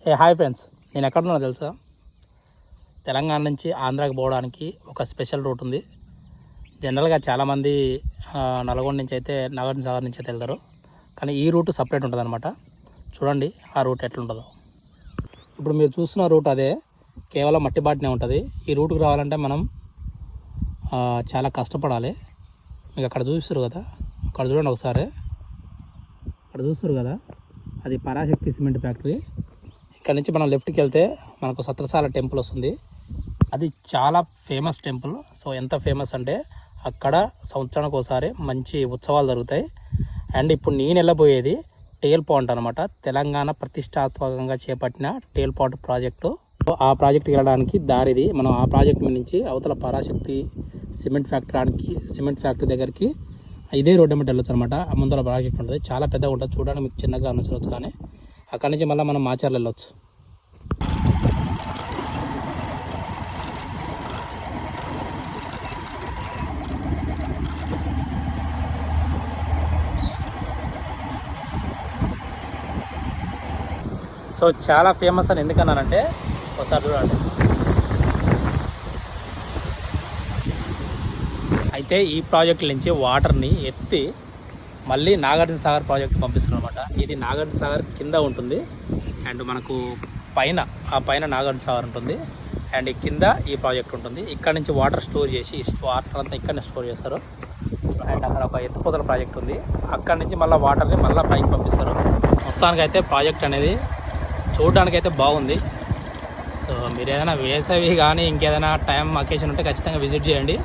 Hi friends, నేను ఎక్కడున్నా తెలుసా? తెలంగాణ నుంచి ఆంధ్రాకి పోవడానికి ఒక స్పెషల్ రూట్ ఉంది. జనరల్గా చాలామంది నల్గొండ నుంచి అయితే నాగార్జున సాగర్ నుంచి అయితే వెళ్తారు, కానీ ఈ రూట్ సపరేట్ ఉంటుంది అనమాట. చూడండి ఆ రూట్ ఎట్లుంటుందో. ఇప్పుడు మీరు చూస్తున్న రూట్ అదే, కేవలం మట్టి బాటనే ఉంటుంది. ఈ రూట్కి రావాలంటే మనం చాలా కష్టపడాలి. మీకు అక్కడ చూపిస్తారు కదా, అక్కడ చూడండి ఒకసారి. అక్కడ చూస్తారు కదా, అది పరాశక్తి సిమెంట్ ఫ్యాక్టరీ. ఇక్కడ నుంచి మనం లెఫ్ట్కి వెళ్తే మనకు సత్రసాల టెంపుల్ వస్తుంది. అది చాలా ఫేమస్ టెంపుల్. సో ఎంత ఫేమస్ అంటే అక్కడ సంవత్సరానికి ఒకసారి మంచి ఉత్సవాలు జరుగుతాయి. అండ్ ఇప్పుడు నేను వెళ్ళబోయేది టేల్ పాయింట్ అనమాట. తెలంగాణ ప్రతిష్టాత్మకంగా చేపట్టిన టేల్ పాయింట్ ప్రాజెక్టు. ఆ ప్రాజెక్ట్కి వెళ్ళడానికి దారిది. మనం ఆ ప్రాజెక్ట్ నుంచి అవతల పరాశక్తి సిమెంట్ ఫ్యాక్టరీ దగ్గరికి ఇదే రోడ్డు మీద వెళ్ళొచ్చు అనమాట. ముందర ప్రాజెక్ట్ ఉంటుంది, చాలా పెద్దగా ఉంటుంది. చూడడానికి మీకు చిన్నగా అనిపించవచ్చు, కానీ అక్కడి నుంచి మళ్ళీ మనం మాచర్లు వెళ్ళొచ్చు. సో చాలా ఫేమస్ అని ఎందుకన్నానంటే ఒకసారి చూడండి. అయితే ఈ ప్రాజెక్ట్ నుంచి వాటర్ని ఎత్తి మళ్ళీ నాగార్జున సాగర్ ప్రాజెక్ట్ పంపిస్తున్నారు అనమాట. ఇది నాగార్జున సాగర్ కింద ఉంటుంది, అండ్ మనకు పైన నాగార్జున సాగర్ ఉంటుంది, అండ్ కింద ఈ ప్రాజెక్ట్ ఉంటుంది. ఇక్కడ నుంచి వాటర్ స్టోర్ చేసి వాటర్ అంతా ఇక్కడనే స్టోర్ చేస్తారు. అండ్ అక్కడ ఒక ఎత్తిపోతల ప్రాజెక్ట్ ఉంది, అక్కడ నుంచి మళ్ళీ వాటర్ని మళ్ళీ పైకి పంపిస్తారు. మొత్తానికైతే ప్రాజెక్ట్ అనేది చూడడానికైతే బాగుంది. సో మీరు ఏదైనా వేసవి కానీ ఇంకేదైనా టైం అకేషన్ ఉంటే ఖచ్చితంగా విజిట్ చేయండి.